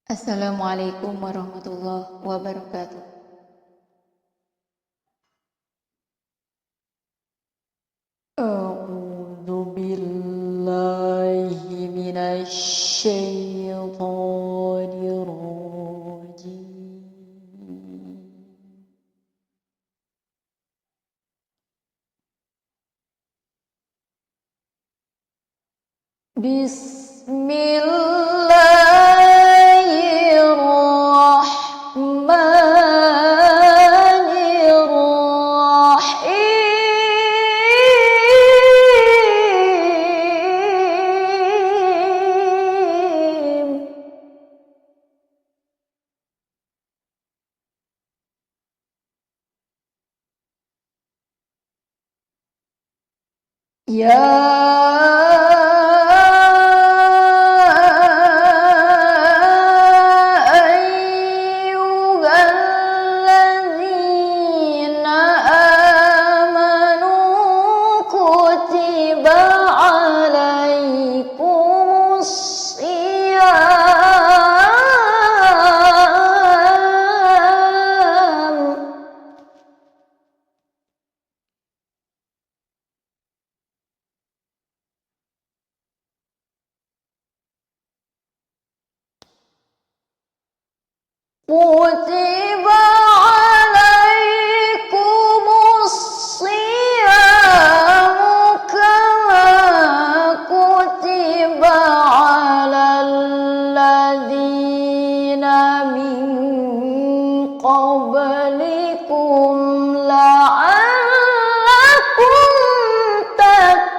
Assalamualaikum warahmatullahi wabarakatuh. A'udzu billahi minasy syaithanir rajim. Bismillahirrahmanirrahim. Ya ayyuhalladzina amanu kutiba alaikumus syiyam kutiba alaikumus shiyamu kama kutiba alal ladzina min qablikum la'allakum tattaqun.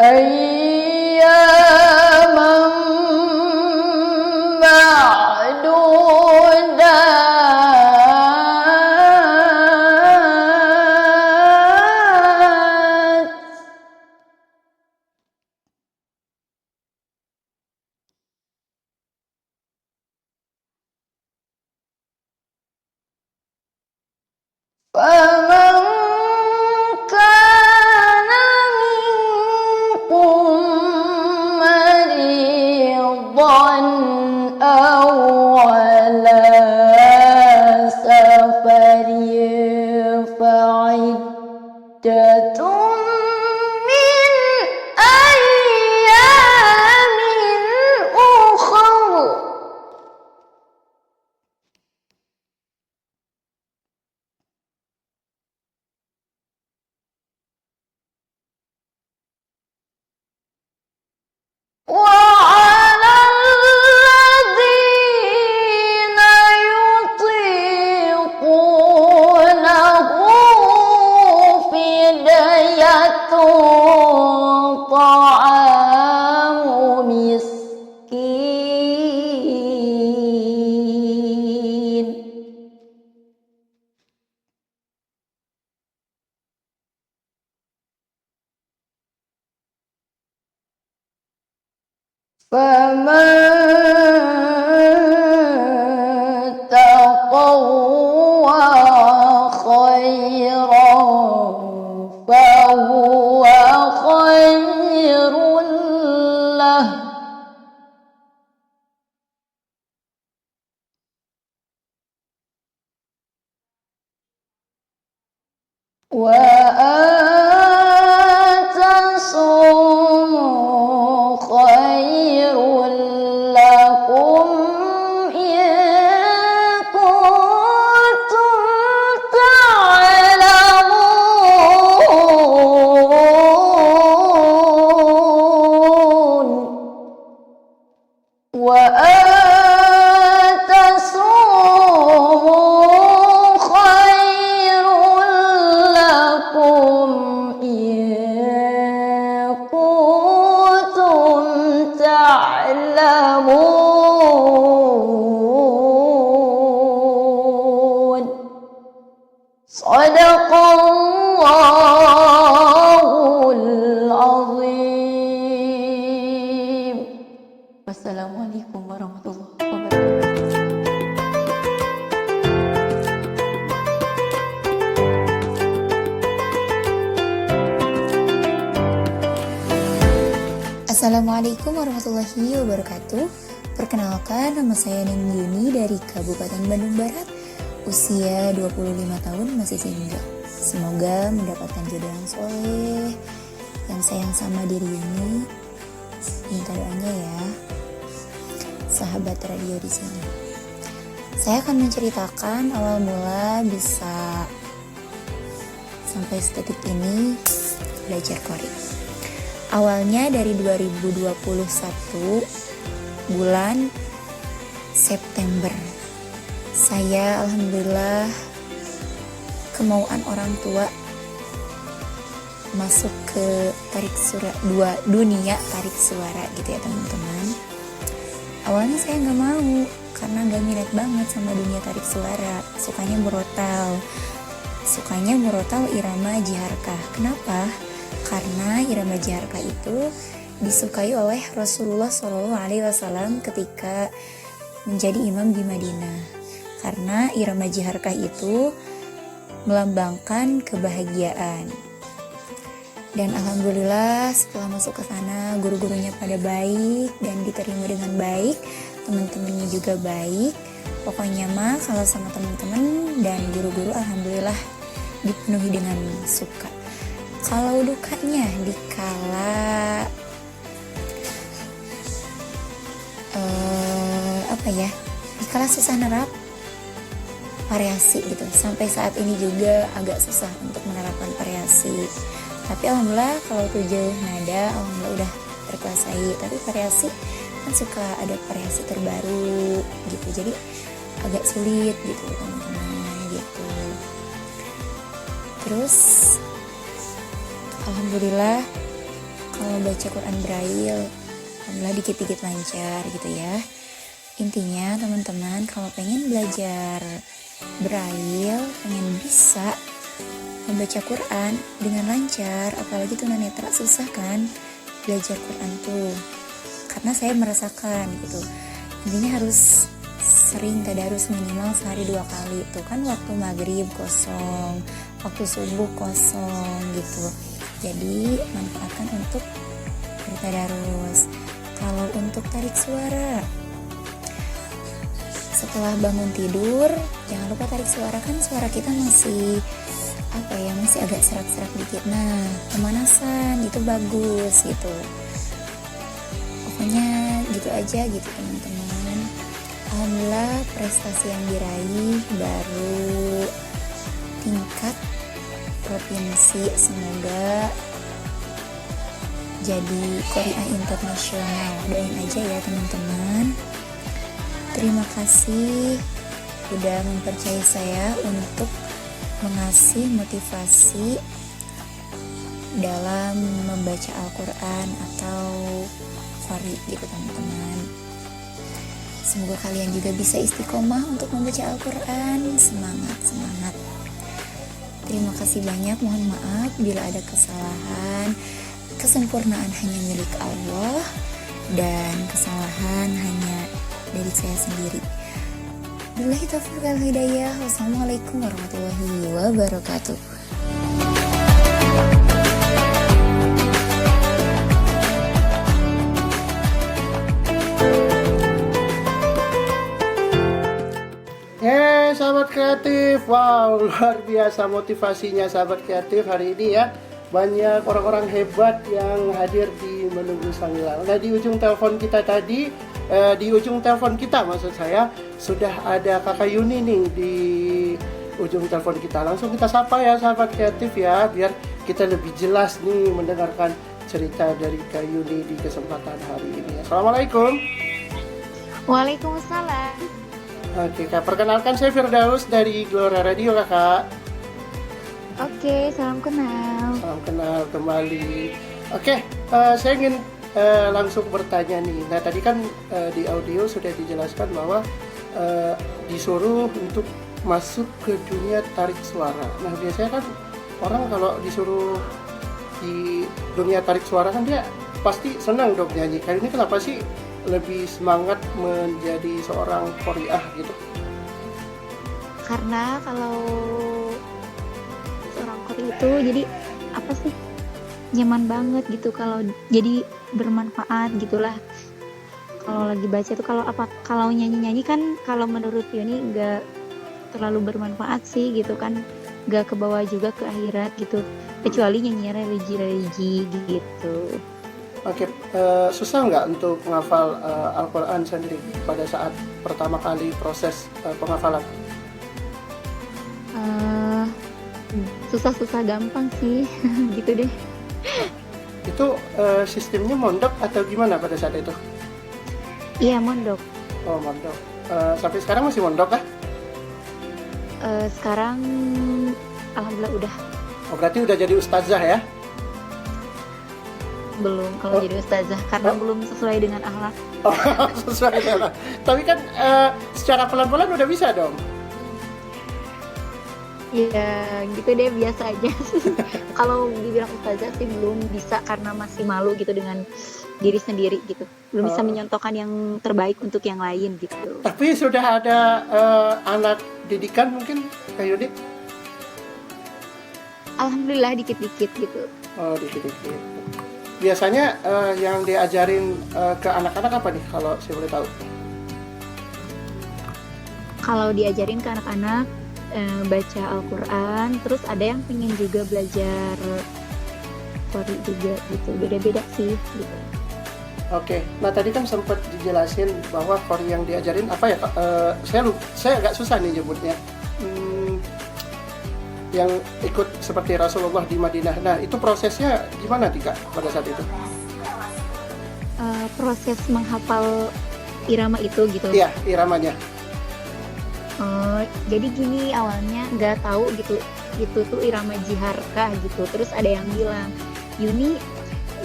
Ayyaman ma'dudat. Faman kana minkum maridan aw ala safarin fa'iddatun min ayyamin ukhra. وعلى الذين يطيقونه فدية طعام مسكين. فمن تطوع خيرا فهو خير له. وأن تصوموا خير لكم إن كنتم تعلمون. وأن تصوموا خير لكم إن كنتم تعلمون. صدق الله العظيم. Wassalamualaikum Wassalamualaikum warahmatullahi wabarakatuh. Assalamualaikum warahmatullahi wabarakatuh. Perkenalkan, nama saya Ning Yuni dari Kabupaten Bandung Barat. Usia 25 tahun, masih single. Semoga mendapatkan jodoh yang soleh, yang sayang sama diri Yuni. Minta doanya ya, sahabat radio di sini. Saya akan menceritakan awal mula bisa sampai sedetik ini belajar Qori. Awalnya dari 2021 bulan September. Saya alhamdulillah kemauan orang tua masuk ke dunia tarik suara gitu ya teman-teman. Awalnya saya nggak mau karena nggak minat banget sama dunia tarik suara. Sukanya murotal irama jiharkah. Kenapa? Karena irama jiharkah itu disukai oleh Rasulullah SAW ketika menjadi imam di Madinah. Karena irama jiharkah itu melambangkan kebahagiaan. Dan alhamdulillah setelah masuk ke sana guru-gurunya pada baik dan diterima dengan baik, teman-temannya juga baik. Pokoknya mah kalau sama teman-teman dan guru-guru alhamdulillah dipenuhi dengan suka. Kalau dukanya dikala dikala susah nerap variasi gitu. Sampai saat ini juga agak susah untuk menerapkan variasi. Tapi alhamdulillah kalau 7 nada alhamdulillah udah terkuasai. Tapi variasi kan suka ada variasi terbaru gitu. Jadi agak sulit gitu teman-teman gitu. Terus alhamdulillah kalau baca Quran Braille alhamdulillah dikit-dikit lancar gitu ya. Intinya teman-teman kalau pengen belajar Braille, pengen bisa membaca Quran dengan lancar, apalagi tunanetra susah kan belajar Quran tuh. Karena saya merasakan gitu. Intinya harus sering tadarus minimal sehari 2 kali. Tuh kan waktu maghrib kosong, waktu subuh kosong gitu. Jadi manfaatkan untuk bertadarus. Kalau untuk tarik suara, setelah bangun tidur jangan lupa tarik suara. Kan suara kita masih masih agak serak-serak dikit. Nah, pemanasan itu bagus gitu. Pokoknya gitu aja gitu teman-teman. Alhamdulillah prestasi yang diraih baru tingkat provinsi, semoga jadi Korea internasional. Doain aja ya teman-teman. Terima kasih udah mempercayai saya untuk mengasih motivasi dalam membaca Al-Quran atau Qori gitu teman-teman. Semoga kalian juga bisa istiqomah untuk membaca Al-Quran. Semangat. Terima kasih banyak, mohon maaf bila ada kesalahan. Kesempurnaan hanya milik Allah dan kesalahan hanya dari saya sendiri. Billahi taufiq wal hidayah. Wassalamualaikum warahmatullahi wabarakatuh. Sahabat kreatif, wow, luar biasa motivasinya sahabat kreatif hari ini ya. Banyak orang-orang hebat yang hadir di Menunggu Sang Hilal. Nah, di ujung telepon kita tadi, maksud saya, sudah ada Kakak Yuni nih di ujung telepon kita. Langsung kita sapa ya sahabat kreatif ya, biar kita lebih jelas nih mendengarkan cerita dari Kak Yuni di kesempatan hari ini. Assalamualaikum. Waalaikumsalam. Oke Kak, perkenalkan saya Firdaus dari Gloria Radio Kakak. Oke, salam kenal. Salam kenal kembali. Oke, saya ingin langsung bertanya nih. Nah tadi kan di audio sudah dijelaskan bahwa disuruh untuk masuk ke dunia tarik suara. Nah biasanya kan orang kalau disuruh di dunia tarik suara kan dia pasti senang dong nyanyi. Kali ini kenapa sih lebih semangat menjadi seorang qari'ah gitu? Karena kalau seorang Korea itu jadi apa sih, nyaman banget gitu, kalau jadi bermanfaat gitulah. Kalau lagi baca tuh, kalau nyanyi kan kalau menurut Yuni nggak terlalu bermanfaat sih gitu kan, nggak kebawa juga ke akhirat gitu, kecuali nyanyi religi gitu. Oke, susah nggak untuk menghafal Al-Quran sendiri pada saat pertama kali proses penghafalan? Susah-susah gampang sih gitu deh. Itu sistemnya mondok atau gimana pada saat itu? Iya, mondok. Oh, mondok. Sampai sekarang masih mondok kah? Sekarang alhamdulillah udah. Oh, berarti udah jadi ustazah ya? Belum kalau jadi ustazah, karena belum sesuai dengan akhlak. Oh, sesuai dengan. Tapi kan secara pelan-pelan udah bisa dong. Ya gitu deh, biasa aja. Kalau dibilang ustazah sih belum bisa, karena masih malu gitu dengan diri sendiri gitu, belum bisa menyontohkan yang terbaik untuk yang lain gitu. Tapi sudah ada anak didikan mungkin, Kak Yudi? Alhamdulillah dikit-dikit gitu. Oh, dikit-dikit. Biasanya yang diajarin ke anak-anak apa nih kalau saya boleh tahu? Kalau diajarin ke anak-anak baca Al-Quran, terus ada yang pengen juga belajar Qori juga gitu, beda-beda sih gitu. Oke, nah tadi kan sempat dijelasin bahwa Qori yang diajarin apa ya? Saya agak susah nih nyebutnya. Yang ikut seperti Rasulullah di Madinah. Nah, itu prosesnya gimana Tika pada saat itu? Proses menghafal irama itu gitu. Iya, iramanya. Jadi gini, awalnya nggak tahu gitu tuh irama jiharkah gitu. Terus ada yang bilang, Yuni,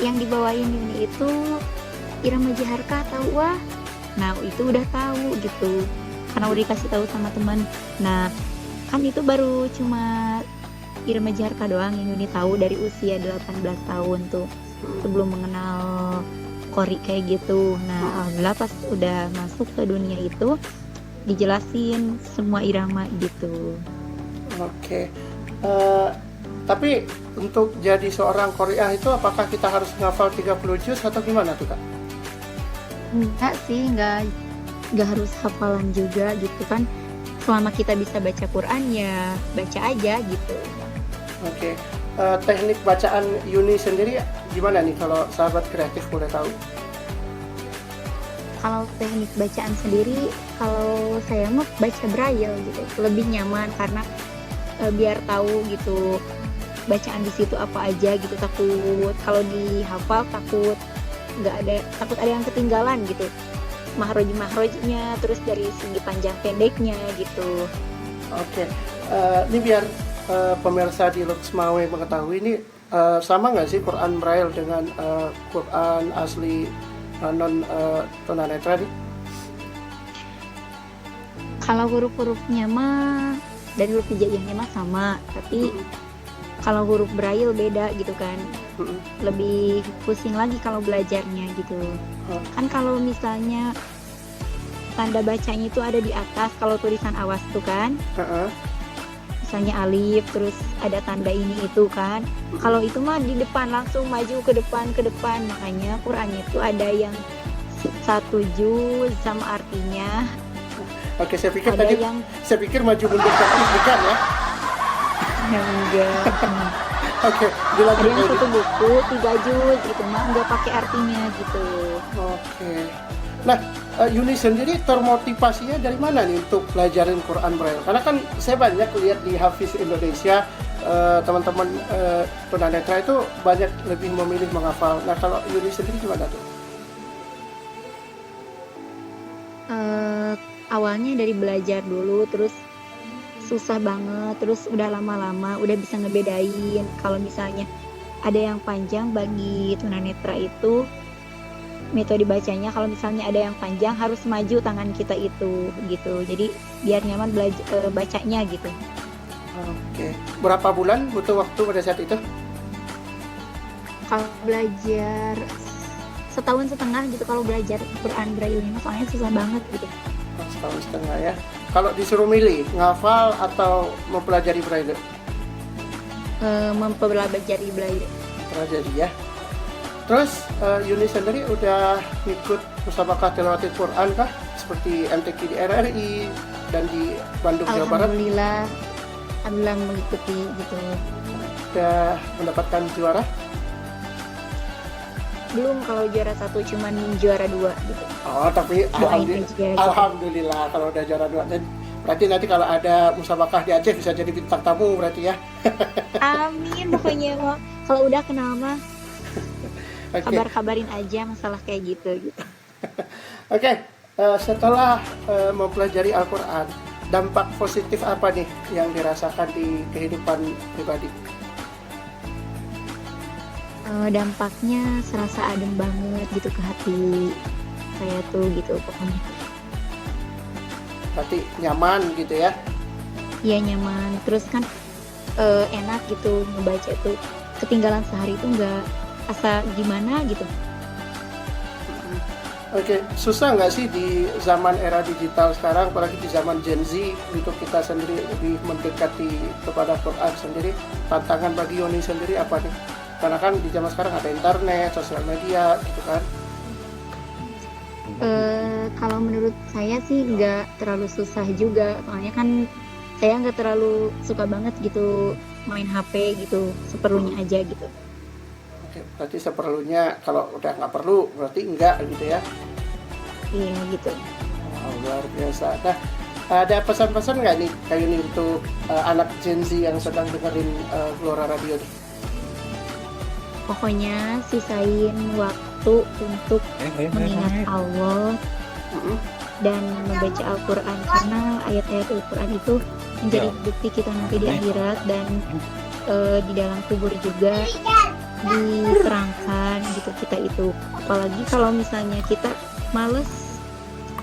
yang dibawain Yuni itu irama jiharkah, tahu? Wah, nah itu udah tahu gitu, karena udah dikasih tahu sama teman. Nah kan itu baru cuma irama jiharkah doang yang Yuni tahu dari usia 18 tahun tuh, sebelum mengenal Qori kayak gitu. Nah alhamdulillah pas udah masuk ke dunia itu dijelasin semua irama gitu. Oke. Tapi untuk jadi seorang qari'ah itu apakah kita harus ngafal 30 juz atau gimana tuh Kak? Enggak sih, enggak harus hafalan juga gitu kan. Selama kita bisa baca Quran ya baca aja gitu. Oke. Teknik bacaan Yuni sendiri gimana nih kalau sahabat kreatif boleh tahu? Kalau teknik bacaan sendiri, kalau saya mah baca braille gitu, lebih nyaman karena biar tahu gitu bacaan di situ apa aja gitu. Takut kalau dihafal takut ada yang ketinggalan gitu, mahrojnya, terus dari segi panjang pendeknya gitu. Oke. Ini biar pemirsa di Luxmawe mengetahui, ini sama nggak sih Quran Braille dengan Quran asli non tunanetra nih? Kalau huruf-hurufnya mah dan huruf hijaiyahnya mah sama, tapi kalau huruf braille beda gitu kan. Lebih pusing lagi kalau belajarnya gitu. Kan kalau misalnya tanda bacanya itu ada di atas, kalau tulisan awas tuh kan, misalnya alif terus ada tanda ini itu kan. Kalau itu mah di depan, langsung maju ke depan. Makanya Qurannya itu ada yang satu juz sama artinya. Oke, saya pikir ada tadi saya pikir maju mundur terus bukan ya? Ya enggak. Oke, Ada dilanjut yang lagi. satu buku 3 juz gitu mah nggak pakai artinya gitu. Oke. Nah, Yuni sendiri termotivasinya dari mana nih untuk pelajarin Quran Braille? Karena kan saya banyak lihat di Hafiz Indonesia, teman-teman tunanetra itu banyak lebih memilih menghafal. Nah, kalau Yuni sendiri gimana tuh? Awalnya dari belajar dulu, terus susah banget, terus udah lama-lama udah bisa ngebedain kalau misalnya ada yang panjang. Bagi tunanetra itu metode bacanya, kalau misalnya ada yang panjang harus maju tangan kita itu gitu, jadi biar nyaman belajar bacanya gitu. Oke. Berapa bulan butuh waktu pada saat itu? Kalau belajar setahun setengah gitu kalau belajar Quran Braille ini, soalnya susah banget gitu. Setahun setengah ya. Kalau disuruh milih, ngafal atau mempelajari Braille? Mempelajari Braille. Pelajari ya. Terus Yuni sendiri udah ikut musabaqah tilawatil Quran kah? Seperti MTQ di RRI dan di Bandung, Jawa Barat? Alhamdulillah mengikuti gitu. Udah mendapatkan juara? Belum, kalau juara 1 cuman juara 2 gitu. Oh, tapi Doain aja, gitu. alhamdulillah kalau udah juara 2. Berarti nanti kalau ada musabaqah di Aceh bisa jadi bintang tamu berarti ya. Amin, pokoknya kalau udah kenal mah Oke. kabar-kabarin aja masalah kayak gitu. Oke, setelah mempelajari Al-Quran, dampak positif apa nih yang dirasakan di kehidupan pribadi? Dampaknya serasa adem banget gitu ke hati saya tuh gitu pokoknya. Berarti nyaman gitu ya? Iya nyaman, terus kan enak gitu ngebaca tuh, ketinggalan sehari itu nggak asa gimana gitu. Oke, susah nggak sih di zaman era digital sekarang, apalagi di zaman Gen Z, untuk kita sendiri lebih mendekati kepada Quran sendiri? Tantangan bagi Yoni sendiri apa nih? Karena kan di zaman sekarang ada internet, sosial media gitu kan? Kalau menurut saya sih nggak terlalu susah juga, soalnya kan saya nggak terlalu suka banget gitu main HP gitu, seperlunya aja gitu. Oke, berarti seperlunya, kalau udah nggak perlu berarti enggak gitu ya? Iya gitu. Wow, luar biasa. Nah, ada pesan-pesan nggak nih kayak ini untuk anak Gen Z yang sedang dengerin Glora Radio nih? Pokoknya sisain waktu untuk mengingat Allah dan membaca Al-Quran, karena ayat-ayat Al-Quran itu menjadi bukti kita nanti di akhirat, dan di dalam kubur juga diterangkan gitu kita itu. Apalagi kalau misalnya kita males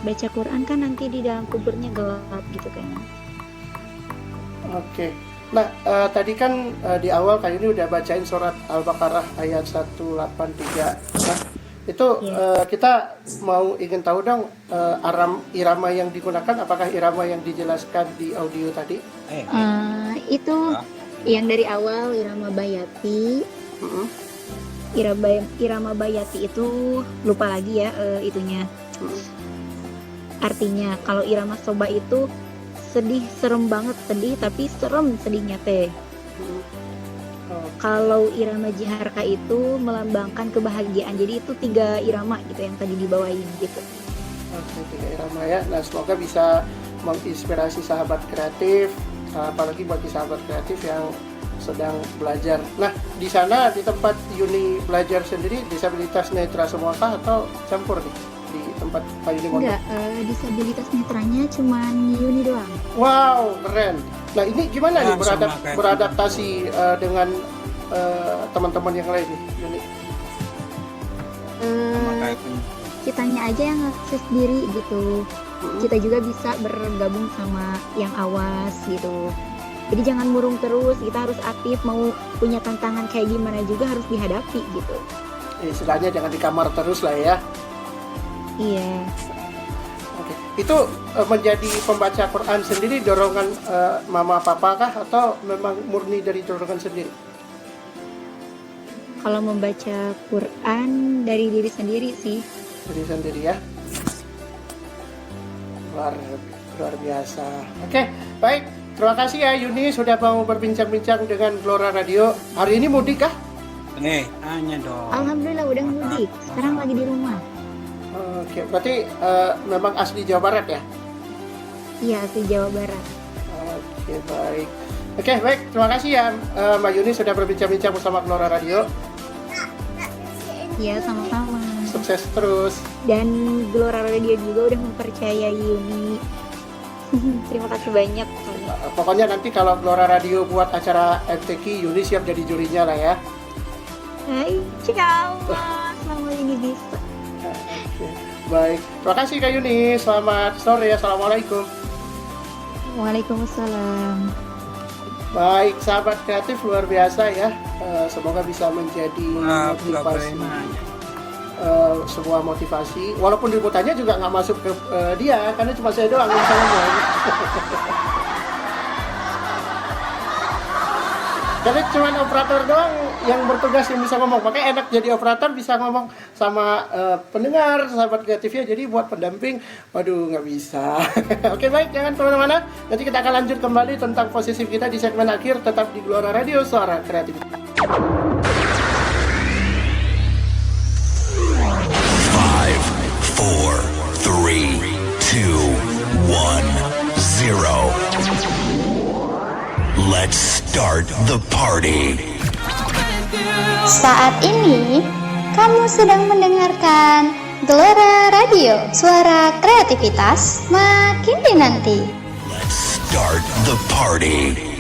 baca Quran, kan nanti di dalam kuburnya gelap gitu kayaknya. Oke. Nah, tadi kan di awal kali ini udah bacain surat Al-Baqarah ayat 183. Nah, itu kita ingin tahu dong, irama yang digunakan, apakah irama yang dijelaskan di audio tadi? Itu yang dari awal irama bayati. Irama bayati itu lupa lagi ya itunya. Artinya kalau irama soba itu sedih, serem banget, sedih tapi serem sedihnya teh. Kalau irama jiharka itu melambangkan kebahagiaan. Jadi itu 3 irama gitu yang tadi dibawain gitu. Oke, 3 irama ya. Nah, semoga bisa menginspirasi sahabat kreatif, apalagi bagi sahabat kreatif yang sedang belajar. Nah, di sana di tempat Yuni belajar sendiri disabilitas netra semua kah atau campur nih di tempat Pak Yuni mondok? Enggak, disabilitas netranya cuman Yuni doang. Wow, keren. Nah, ini gimana nih beradaptasi dengan teman-teman yang lain nih, Yuni? Kitanya aja yang akses diri gitu. Kita juga bisa bergabung sama yang awas gitu. Jadi jangan murung terus, kita harus aktif, mau punya tantangan kayak gimana juga harus dihadapi gitu. Istilahnya jangan di kamar terus lah ya. Iya. Oke. Itu menjadi pembaca Quran sendiri dorongan mama papa kah, atau memang murni dari dorongan sendiri? Kalau membaca Quran dari diri sendiri sih. Diri sendiri ya. Luar biasa. Oke, baik. Terima kasih ya Yuni sudah mau berbincang-bincang dengan Glora Radio. Hari ini mudik kah? Tanya dong. Alhamdulillah udah mudik. Sekarang lagi di rumah. Oke, berarti memang asli Jawa Barat ya? Iya, asli Jawa Barat. Oke, baik. Oke, baik. Terima kasih ya Mbak Yuni sudah berbincang-bincang bersama Glora Radio. Iya, sama-sama. Sukses terus. Dan Glora Radio juga udah mempercayai Yuni. Terima kasih banyak. Pokoknya nanti kalau Glora Radio buat acara MTQ, Yuni siap jadi jurinya lah ya. Hai, insyaallah selama ini bisa. Oke, baik. Terima kasih Kak Yuni. Selamat sore. Assalamualaikum. Waalaikumsalam. Baik, sahabat kreatif luar biasa ya. Semoga bisa menjadi Aku nggak boleh motivasi. nanya. sebuah motivasi. Walaupun liputannya juga nggak masuk ke dia, karena cuma saya doang yang bisa ngomong. Karena cuma operator doang yang bertugas yang bisa ngomong. Makanya enak jadi operator, bisa ngomong sama pendengar, sahabat kreatifnya. Jadi buat pendamping, waduh nggak bisa. Oke baik, jangan kemana-mana. Nanti kita akan lanjut kembali tentang posesif kita di segmen akhir. Tetap di Gelora Radio, Suara Kreativitas. 5, 4, 3, 2, 1, 0. Let's start the party. Saat ini, kamu sedang mendengarkan Gelora Radio, suara kreativitas makin dinanti. Let's start the party.